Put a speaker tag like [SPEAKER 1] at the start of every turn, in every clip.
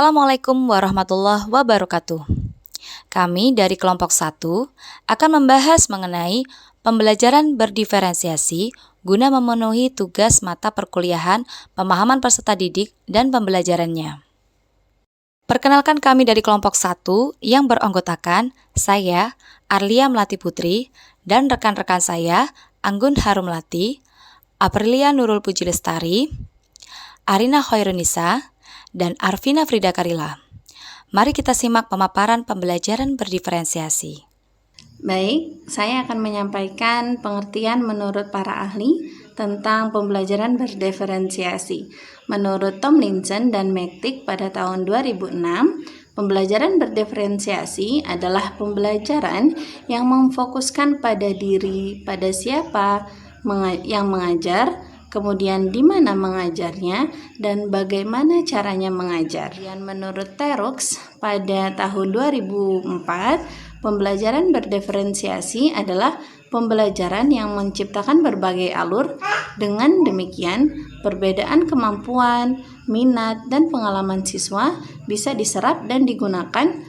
[SPEAKER 1] Assalamualaikum warahmatullahi wabarakatuh. Kami dari kelompok 1 akan membahas mengenai pembelajaran berdiferensiasi guna memenuhi tugas mata perkuliahan, pemahaman peserta didik, dan pembelajarannya. Perkenalkan kami dari kelompok 1 yang beranggotakan saya, Arlia Melati Putri, dan rekan-rekan saya, Anggun Harumlati, Aprilia Nurul Puji Lestari, Arina Khairunisa, dan Arvina Frida Karila. Mari kita simak pemaparan pembelajaran berdiferensiasi.
[SPEAKER 2] Baik, saya akan menyampaikan pengertian menurut para ahli tentang pembelajaran berdiferensiasi. Menurut Tomlinson dan McTighe pada tahun 2006, pembelajaran berdiferensiasi adalah pembelajaran yang memfokuskan pada diri, pada siapa yang mengajar, kemudian di mana mengajarnya, dan bagaimana caranya mengajar. Dan menurut Terux pada tahun 2004, pembelajaran berdiferensiasi adalah pembelajaran yang menciptakan berbagai alur. Dengan demikian, perbedaan kemampuan, minat, dan pengalaman siswa bisa diserap dan digunakan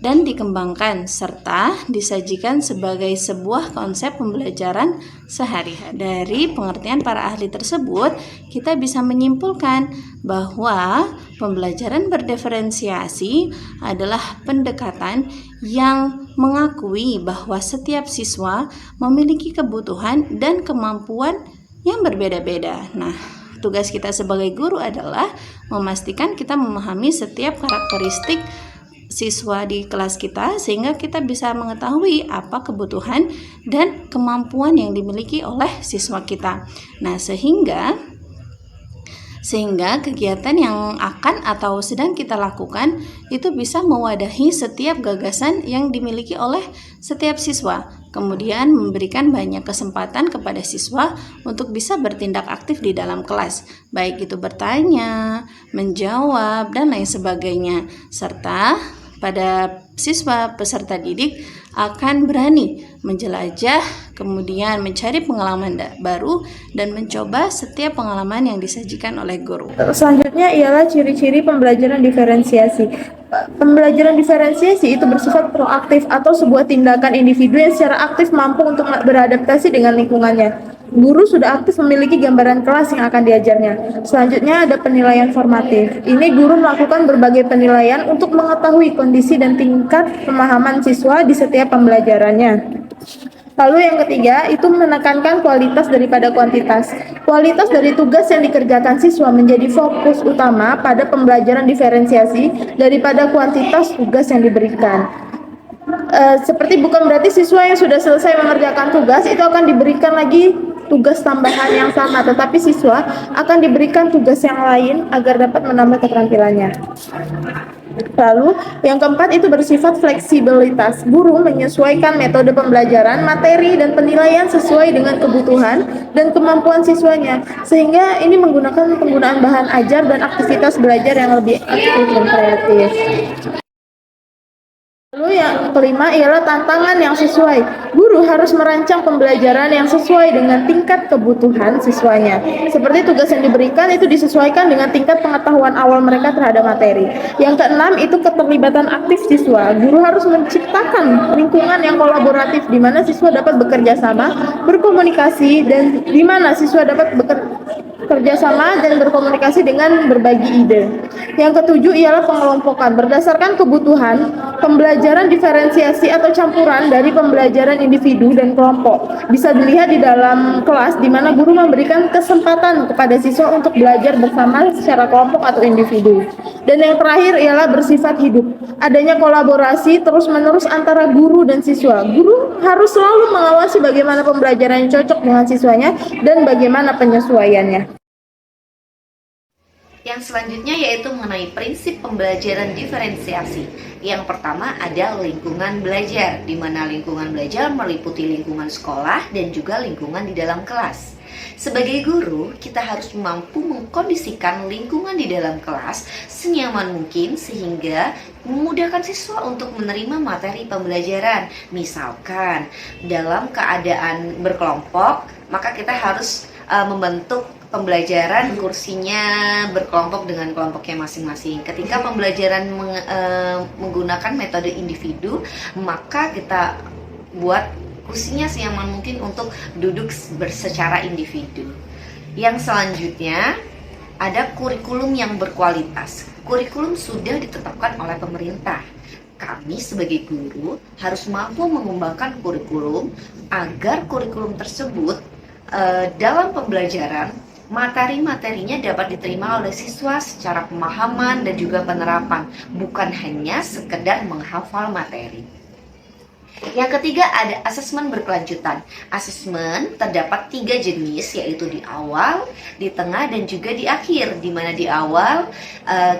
[SPEAKER 2] dan dikembangkan, serta disajikan sebagai sebuah konsep pembelajaran sehari-hari. Dari pengertian para ahli tersebut, kita bisa menyimpulkan bahwa pembelajaran berdiferensiasi adalah pendekatan yang mengakui bahwa setiap siswa memiliki kebutuhan dan kemampuan yang berbeda-beda. Nah, tugas kita sebagai guru adalah memastikan kita memahami setiap karakteristik siswa di kelas kita sehingga kita bisa mengetahui apa kebutuhan dan kemampuan yang dimiliki oleh siswa kita. Nah, sehingga kegiatan yang akan atau sedang kita lakukan itu bisa mewadahi setiap gagasan yang dimiliki oleh setiap siswa. Kemudian memberikan banyak kesempatan kepada siswa untuk bisa bertindak aktif di dalam kelas, baik itu bertanya, menjawab, dan lain sebagainya. Serta pada siswa peserta didik akan berani menjelajah, kemudian mencari pengalaman baru dan mencoba setiap pengalaman yang disajikan oleh guru.
[SPEAKER 3] Selanjutnya ialah ciri-ciri pembelajaran diferensiasi. Pembelajaran diferensiasi itu bersifat proaktif atau sebuah tindakan individu yang secara aktif mampu untuk beradaptasi dengan lingkungannya. Guru sudah aktif memiliki gambaran kelas yang akan diajarnya. Selanjutnya ada penilaian formatif. Ini guru melakukan berbagai penilaian untuk mengetahui kondisi dan tingkat pemahaman siswa di setiap pembelajarannya. Lalu yang ketiga itu menekankan kualitas daripada kuantitas. Kualitas dari tugas yang dikerjakan siswa menjadi fokus utama pada pembelajaran diferensiasi daripada kuantitas tugas yang diberikan. Seperti bukan berarti siswa yang sudah selesai mengerjakan tugas itu akan diberikan lagi tugas tambahan yang sama, tetapi siswa akan diberikan tugas yang lain agar dapat menambah keterampilannya. Lalu, yang keempat itu bersifat fleksibilitas. Guru menyesuaikan metode pembelajaran, materi, dan penilaian sesuai dengan kebutuhan dan kemampuan siswanya, sehingga ini menggunakan penggunaan bahan ajar dan aktivitas belajar yang lebih aktif dan kreatif. Lalu yang kelima ialah tantangan yang sesuai. Guru harus merancang pembelajaran yang sesuai dengan tingkat kebutuhan siswanya. Seperti tugas yang diberikan itu disesuaikan dengan tingkat pengetahuan awal mereka terhadap materi. Yang keenam itu keterlibatan aktif siswa. Guru harus menciptakan lingkungan yang kolaboratif di mana siswa dapat bekerja sama, berkomunikasi, dan di mana siswa dapat bekerja sama dan berkomunikasi dengan berbagi ide. Yang ketujuh ialah pengelompokan. Berdasarkan kebutuhan, pembelajaran diferensiasi atau campuran dari pembelajaran individu dan kelompok bisa dilihat di dalam kelas di mana guru memberikan kesempatan kepada siswa untuk belajar bersama secara kelompok atau individu. Dan yang terakhir ialah bersifat hidup. Adanya kolaborasi terus-menerus antara guru dan siswa. Guru harus selalu mengawasi bagaimana pembelajaran yang cocok dengan siswanya dan bagaimana penyesuaiannya.
[SPEAKER 4] Yang selanjutnya yaitu mengenai prinsip pembelajaran diferensiasi. Yang pertama ada lingkungan belajar, di mana lingkungan belajar meliputi lingkungan sekolah dan juga lingkungan di dalam kelas. Sebagai guru, kita harus mampu mengkondisikan lingkungan di dalam kelas senyaman mungkin sehingga memudahkan siswa untuk menerima materi pembelajaran. Misalkan dalam keadaan berkelompok, maka kita harus membentuk pembelajaran kursinya berkelompok dengan kelompoknya masing-masing. Ketika pembelajaran menggunakan metode individu, maka kita buat kursinya senyaman mungkin untuk duduk secara individu. Yang selanjutnya ada kurikulum yang berkualitas. Kurikulum sudah ditetapkan oleh pemerintah. Kami sebagai guru harus mampu mengembangkan kurikulum agar kurikulum tersebut dalam pembelajaran materi-materinya dapat diterima oleh siswa secara pemahaman dan juga penerapan, bukan hanya sekedar menghafal materi. Yang ketiga ada asesmen berkelanjutan. Asesmen terdapat 3 jenis, yaitu di awal, di tengah, dan juga di akhir. Di mana di awal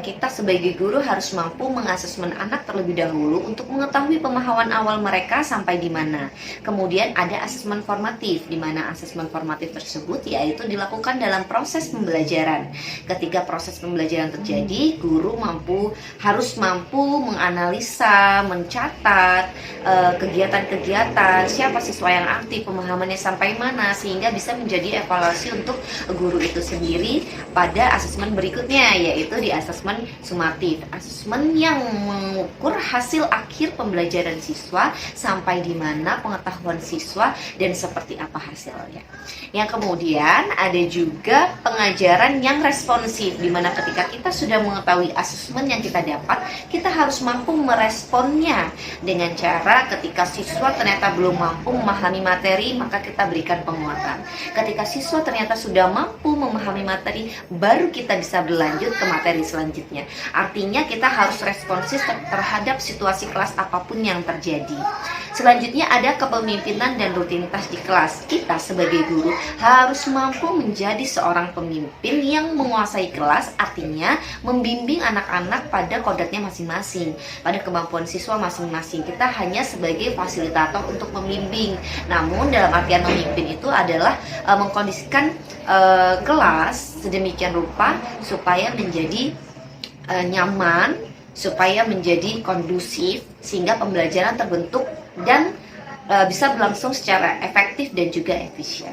[SPEAKER 4] kita sebagai guru harus mampu mengasesmen anak terlebih dahulu untuk mengetahui pemahaman awal mereka sampai di mana. Kemudian ada asesmen formatif, di mana asesmen formatif tersebut yaitu dilakukan dalam proses pembelajaran. Ketika proses pembelajaran terjadi, guru harus mampu menganalisa, mencatat kegiatan-kegiatan, siapa siswa yang aktif, pemahamannya sampai mana, sehingga bisa menjadi evaluasi untuk guru itu sendiri pada asesmen berikutnya, yaitu di asesmen sumatif. Asesmen yang mengukur hasil akhir pembelajaran siswa sampai di mana pengetahuan siswa dan seperti apa hasilnya. Yang kemudian ada juga pengajaran yang responsif, di mana ketika kita sudah mengetahui asesmen yang kita dapat, kita harus mampu meresponnya dengan cara ketika siswa ternyata belum mampu memahami materi, maka kita berikan penguatan. Ketika siswa ternyata sudah mampu memahami materi, baru kita bisa berlanjut ke materi selanjutnya. Artinya kita harus responsif terhadap situasi kelas apapun yang terjadi. Selanjutnya ada kepemimpinan dan rutinitas di kelas. Kita sebagai guru harus mampu menjadi seorang pemimpin yang menguasai kelas, artinya membimbing anak-anak pada kodratnya masing-masing, pada kemampuan siswa masing-masing. Kita hanya sebagai fasilitator untuk membimbing. Namun dalam artian memimpin itu adalah mengkondisikan kelas sedemikian rupa supaya menjadi nyaman, supaya menjadi kondusif, sehingga pembelajaran terbentuk dan bisa berlangsung secara efektif dan juga efisien.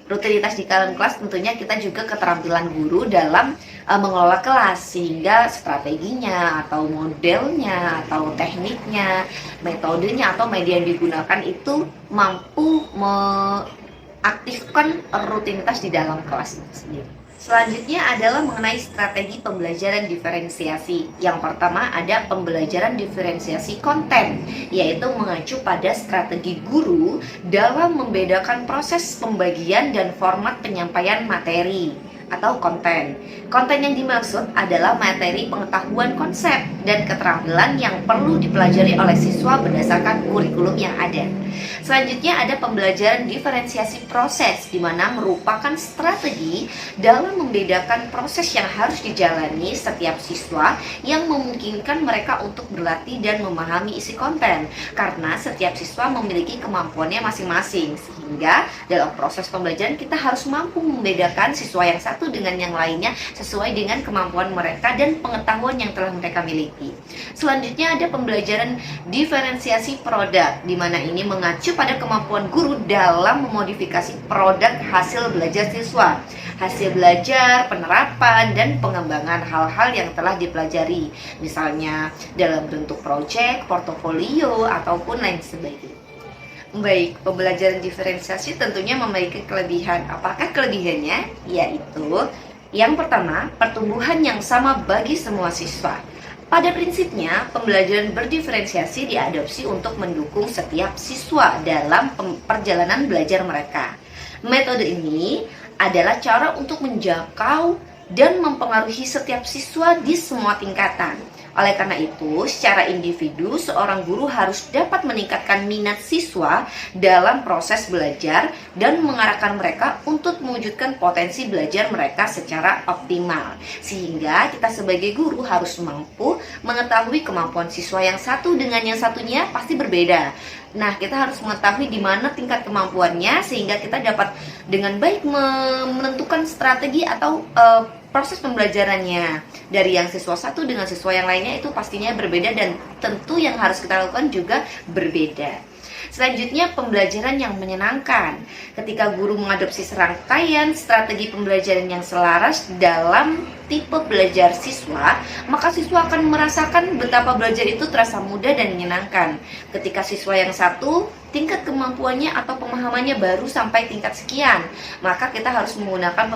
[SPEAKER 4] Rutinitas di dalam kelas tentunya kita juga keterampilan guru dalam mengelola kelas, sehingga strateginya atau modelnya atau tekniknya, metodenya atau media yang digunakan itu mampu mengaktifkan rutinitas di dalam kelas itu sendiri. Selanjutnya adalah mengenai strategi pembelajaran diferensiasi. Yang pertama ada pembelajaran diferensiasi konten, yaitu mengacu pada strategi guru dalam membedakan proses pembagian dan format penyampaian materi atau konten. Konten yang dimaksud adalah materi pengetahuan konsep dan keterampilan yang perlu dipelajari oleh siswa berdasarkan kurikulum yang ada. Selanjutnya ada pembelajaran diferensiasi proses, di mana merupakan strategi dalam membedakan proses yang harus dijalani setiap siswa yang memungkinkan mereka untuk berlatih dan memahami isi konten, karena setiap siswa memiliki kemampuannya masing-masing, sehingga dalam proses pembelajaran kita harus mampu membedakan siswa yang satu dengan yang lainnya sesuai dengan kemampuan mereka dan pengetahuan yang telah mereka miliki. Selanjutnya ada pembelajaran diferensiasi produk, di mana ini mengacu pada kemampuan guru dalam memodifikasi produk hasil belajar siswa, hasil belajar, penerapan, dan pengembangan hal-hal yang telah dipelajari, misalnya dalam bentuk proyek, portofolio, ataupun lain sebagainya. Baik, pembelajaran diferensiasi tentunya memiliki kelebihan. Apakah kelebihannya? Yaitu yang pertama, pertumbuhan yang sama bagi semua siswa. Pada prinsipnya, pembelajaran berdiferensiasi diadopsi untuk mendukung setiap siswa dalam perjalanan belajar mereka. Metode ini adalah cara untuk menjangkau dan mempengaruhi setiap siswa di semua tingkatan. Oleh karena itu, secara individu, seorang guru harus dapat meningkatkan minat siswa dalam proses belajar dan mengarahkan mereka untuk mewujudkan potensi belajar mereka secara optimal. Sehingga kita sebagai guru harus mampu mengetahui kemampuan siswa yang satu dengan yang satunya pasti berbeda. Nah, kita harus mengetahui di mana tingkat kemampuannya sehingga kita dapat dengan baik menentukan strategi atau proses pembelajarannya dari yang siswa satu dengan siswa yang lainnya itu pastinya berbeda, dan tentu yang harus kita lakukan juga berbeda. Selanjutnya, pembelajaran yang menyenangkan. Ketika guru mengadopsi serangkaian strategi pembelajaran yang selaras dalam tipe belajar siswa, maka siswa akan merasakan betapa belajar itu terasa mudah dan menyenangkan. Ketika siswa yang satu, tingkat kemampuannya atau pemahamannya baru sampai tingkat sekian, maka kita harus menggunakan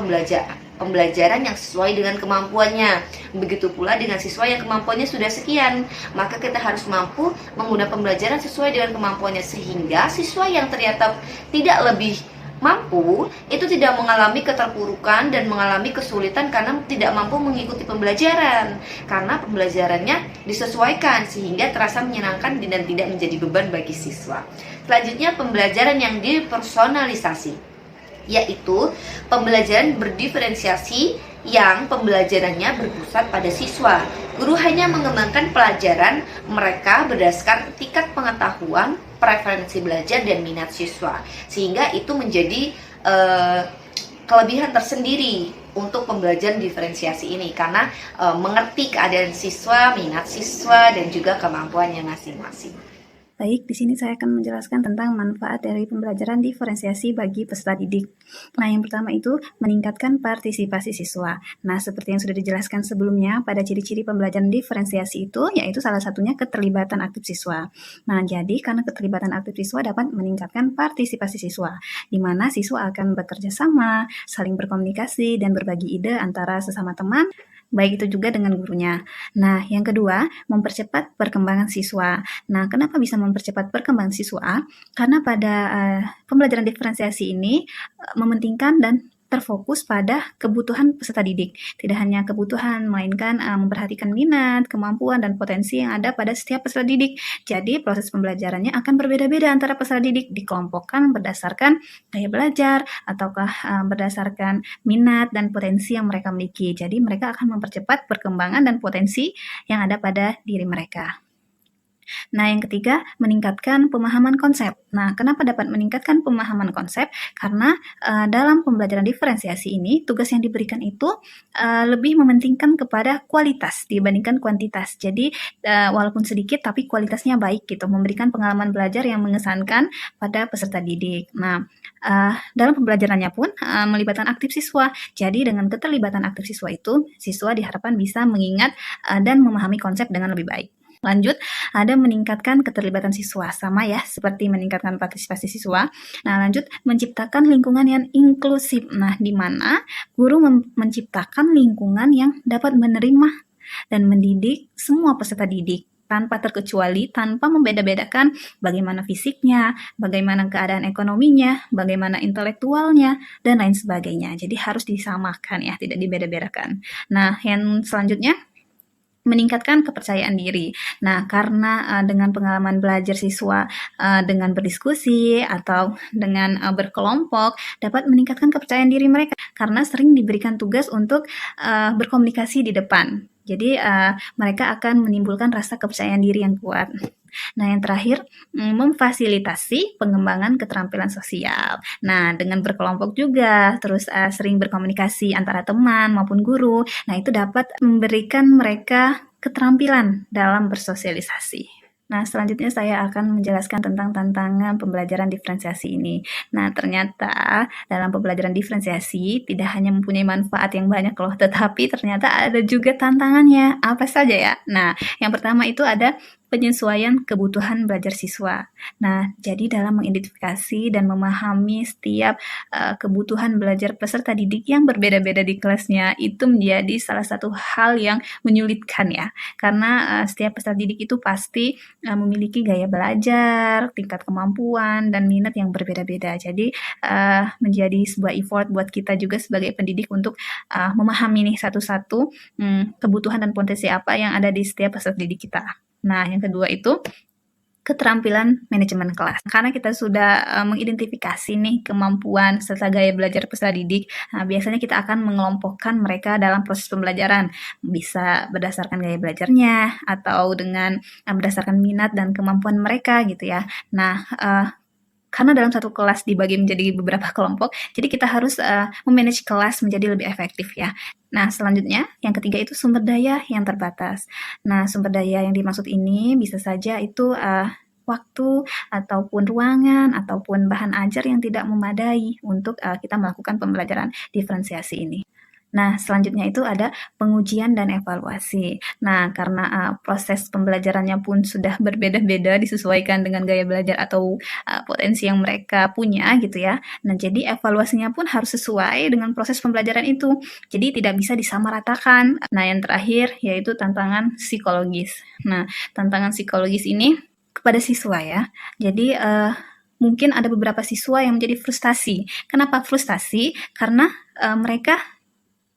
[SPEAKER 4] pembelajaran yang sesuai dengan kemampuannya. Begitu pula dengan siswa yang kemampuannya sudah sekian, maka kita harus mampu menggunakan pembelajaran sesuai dengan kemampuannya, sehingga siswa yang ternyata tidak lebih mampu itu tidak mengalami keterpurukan dan mengalami kesulitan karena tidak mampu mengikuti pembelajaran, karena pembelajarannya disesuaikan sehingga terasa menyenangkan dan tidak menjadi beban bagi siswa. Selanjutnya, pembelajaran yang dipersonalisasi, yaitu pembelajaran berdiferensiasi yang pembelajarannya berpusat pada siswa. Guru hanya mengembangkan pelajaran mereka berdasarkan tingkat pengetahuan, preferensi belajar, dan minat siswa, sehingga itu menjadi kelebihan tersendiri untuk pembelajaran diferensiasi ini, karena mengerti keadaan siswa, minat siswa, dan juga kemampuannya masing-masing.
[SPEAKER 5] Baik, di sini saya akan menjelaskan tentang manfaat dari pembelajaran diferensiasi bagi peserta didik. Nah, yang pertama itu meningkatkan partisipasi siswa. Nah, seperti yang sudah dijelaskan sebelumnya, pada ciri-ciri pembelajaran diferensiasi itu, yaitu salah satunya keterlibatan aktif siswa. Nah, jadi karena keterlibatan aktif siswa dapat meningkatkan partisipasi siswa, di mana siswa akan bekerja sama, saling berkomunikasi, dan berbagi ide antara sesama teman, baik itu juga dengan gurunya. Nah, yang kedua, mempercepat perkembangan siswa. Nah, kenapa bisa mempercepat perkembangan siswa? Karena pada pembelajaran diferensiasi ini mementingkan dan terfokus pada kebutuhan peserta didik. Tidak hanya kebutuhan, melainkan memperhatikan minat, kemampuan, dan potensi yang ada pada setiap peserta didik. Jadi, proses pembelajarannya akan berbeda-beda antara peserta didik, dikelompokkan berdasarkan gaya belajar, ataukah berdasarkan minat dan potensi yang mereka miliki. Jadi, mereka akan mempercepat perkembangan dan potensi yang ada pada diri mereka. Nah, yang ketiga, meningkatkan pemahaman konsep. Nah, kenapa dapat meningkatkan pemahaman konsep? Karena dalam pembelajaran diferensiasi ini, tugas yang diberikan itu lebih mementingkan kepada kualitas dibandingkan kuantitas. Jadi, walaupun sedikit, tapi kualitasnya baik gitu, memberikan pengalaman belajar yang mengesankan pada peserta didik. Nah, dalam pembelajarannya pun melibatkan aktif siswa. Jadi, dengan keterlibatan aktif siswa itu, siswa diharapkan bisa mengingat dan memahami konsep dengan lebih baik. Lanjut, ada meningkatkan keterlibatan siswa, sama ya, seperti meningkatkan partisipasi siswa. Nah, lanjut, menciptakan lingkungan yang inklusif. Nah, di mana guru menciptakan lingkungan yang dapat menerima dan mendidik semua peserta didik, tanpa terkecuali, tanpa membeda-bedakan bagaimana fisiknya, bagaimana keadaan ekonominya, bagaimana intelektualnya, dan lain sebagainya. Jadi harus disamakan ya, tidak dibeda-bedakan. Nah, yang selanjutnya, meningkatkan kepercayaan diri. Nah, karena dengan pengalaman belajar siswa dengan berdiskusi atau dengan berkelompok dapat meningkatkan kepercayaan diri mereka karena sering diberikan tugas untuk berkomunikasi di depan. Jadi mereka akan menimbulkan rasa kepercayaan diri yang kuat. Nah, yang terakhir, memfasilitasi pengembangan keterampilan sosial. Nah, dengan berkelompok juga, terus sering berkomunikasi antara teman maupun guru. Nah, itu dapat memberikan mereka keterampilan dalam bersosialisasi. Nah, selanjutnya saya akan menjelaskan tentang tantangan pembelajaran diferensiasi ini. Nah, ternyata dalam pembelajaran diferensiasi tidak hanya mempunyai manfaat yang banyak loh, tetapi ternyata ada juga tantangannya. Apa saja ya? Nah, yang pertama itu ada penyesuaian kebutuhan belajar siswa. Nah, jadi dalam mengidentifikasi dan memahami setiap kebutuhan belajar peserta didik yang berbeda-beda di kelasnya, itu menjadi salah satu hal yang menyulitkan ya. Karena setiap peserta didik itu pasti memiliki gaya belajar, tingkat kemampuan, dan minat yang berbeda-beda. Jadi, menjadi sebuah effort buat kita juga sebagai pendidik untuk memahami nih satu-satu kebutuhan dan potensi apa yang ada di setiap peserta didik kita. Nah, yang kedua itu keterampilan manajemen kelas. Karena kita sudah mengidentifikasi nih kemampuan serta gaya belajar peserta didik, nah, biasanya kita akan mengelompokkan mereka dalam proses pembelajaran. Bisa berdasarkan gaya belajarnya atau dengan berdasarkan minat dan kemampuan mereka gitu ya. Nah, karena dalam satu kelas dibagi menjadi beberapa kelompok, jadi kita harus memanage kelas menjadi lebih efektif ya. Nah, selanjutnya, yang ketiga itu sumber daya yang terbatas. Nah, sumber daya yang dimaksud ini bisa saja itu waktu, ataupun ruangan, ataupun bahan ajar yang tidak memadai untuk kita melakukan pembelajaran diferensiasi ini. Nah, selanjutnya itu ada pengujian dan evaluasi. Nah, karena proses pembelajarannya pun sudah berbeda-beda disesuaikan dengan gaya belajar atau potensi yang mereka punya gitu ya. Nah, jadi evaluasinya pun harus sesuai dengan proses pembelajaran itu. Jadi tidak bisa disamaratakan. Nah, yang terakhir yaitu tantangan psikologis. Nah, tantangan psikologis ini kepada siswa ya. Jadi mungkin ada beberapa siswa yang menjadi frustasi. Kenapa frustasi? Karena mereka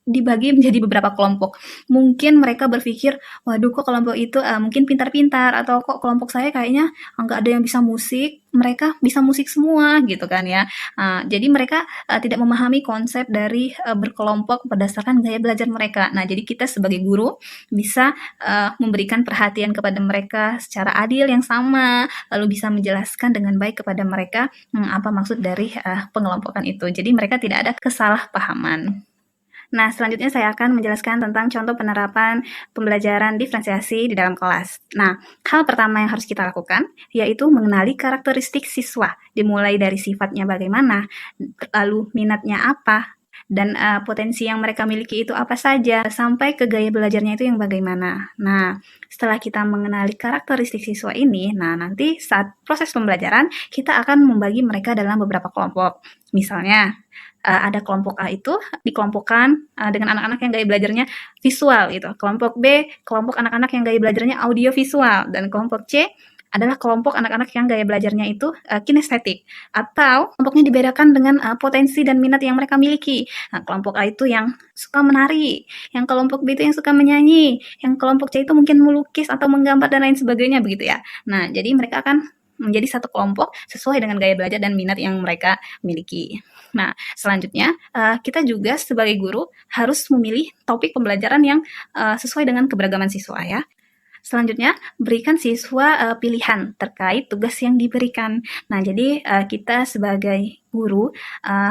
[SPEAKER 5] dibagi menjadi beberapa kelompok. Mungkin mereka berpikir, waduh kok kelompok itu mungkin pintar-pintar, atau kok kelompok saya kayaknya nggak ada yang bisa musik, mereka bisa musik semua gitu kan ya. Jadi mereka tidak memahami konsep dari berkelompok berdasarkan gaya belajar mereka. Nah, jadi kita sebagai guru bisa memberikan perhatian kepada mereka secara adil yang sama, lalu bisa menjelaskan dengan baik kepada mereka apa maksud dari pengelompokan itu. Jadi mereka tidak ada kesalahpahaman. Nah, selanjutnya saya akan menjelaskan tentang contoh penerapan pembelajaran diferensiasi di dalam kelas. Nah, hal pertama yang harus kita lakukan yaitu mengenali karakteristik siswa, dimulai dari sifatnya bagaimana, lalu minatnya apa, dan potensi yang mereka miliki itu apa saja, sampai ke gaya belajarnya itu yang bagaimana. Nah, setelah kita mengenali karakteristik siswa ini, nah nanti saat proses pembelajaran, kita akan membagi mereka dalam beberapa kelompok. Misalnya, ada kelompok A itu dikelompokkan dengan anak-anak yang gaya belajarnya visual gitu. Kelompok B, kelompok anak-anak yang gaya belajarnya audio visual, dan kelompok C adalah kelompok anak-anak yang gaya belajarnya itu kinestetik, atau kelompoknya dibedakan dengan potensi dan minat yang mereka miliki. Nah, kelompok A itu yang suka menari, yang kelompok B itu yang suka menyanyi, yang kelompok C itu mungkin melukis atau menggambar dan lain sebagainya begitu ya. Nah, jadi mereka akan menjadi satu kelompok sesuai dengan gaya belajar dan minat yang mereka miliki. Nah, selanjutnya kita juga sebagai guru harus memilih topik pembelajaran yang sesuai dengan keberagaman siswa ya. Selanjutnya, berikan siswa pilihan terkait tugas yang diberikan. Nah, jadi kita sebagai guru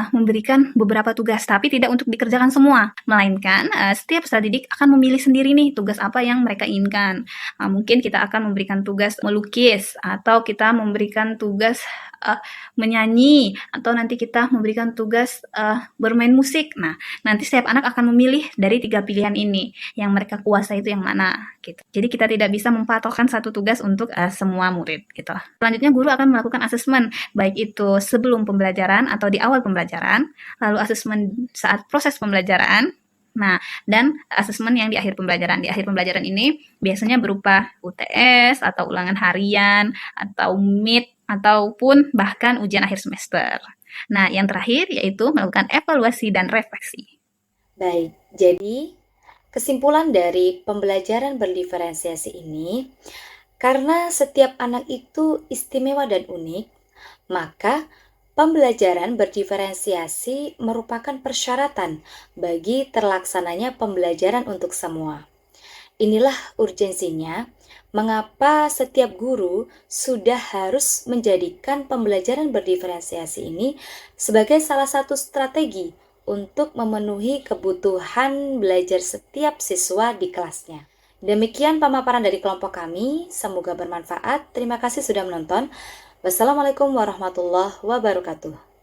[SPEAKER 5] memberikan beberapa tugas, tapi tidak untuk dikerjakan semua, melainkan setiap peserta didik akan memilih sendiri nih tugas apa yang mereka inginkan. Mungkin kita akan memberikan tugas melukis, atau kita memberikan tugas menyanyi, atau nanti kita memberikan tugas bermain musik. Nah, nanti setiap anak akan memilih dari 3 pilihan ini, yang mereka kuasai itu yang mana gitu. Jadi kita tidak bisa mempatokkan satu tugas untuk semua murid gitu. Selanjutnya guru akan melakukan asesmen, baik itu sebelum pembelajaran atau di awal pembelajaran, lalu asesmen saat proses pembelajaran, nah, dan asesmen yang di akhir pembelajaran. Di akhir pembelajaran ini biasanya berupa UTS atau ulangan harian, atau MIT, ataupun bahkan ujian akhir semester. Nah, yang terakhir yaitu melakukan evaluasi dan refleksi.
[SPEAKER 1] Baik, jadi kesimpulan dari pembelajaran berdiferensiasi ini, karena setiap anak itu istimewa dan unik, maka pembelajaran berdiferensiasi merupakan persyaratan bagi terlaksananya pembelajaran untuk semua. Inilah urgensinya mengapa setiap guru sudah harus menjadikan pembelajaran berdiferensiasi ini sebagai salah satu strategi untuk memenuhi kebutuhan belajar setiap siswa di kelasnya. Demikian pemaparan dari kelompok kami, semoga bermanfaat. Terima kasih sudah menonton. Wassalamualaikum warahmatullahi wabarakatuh.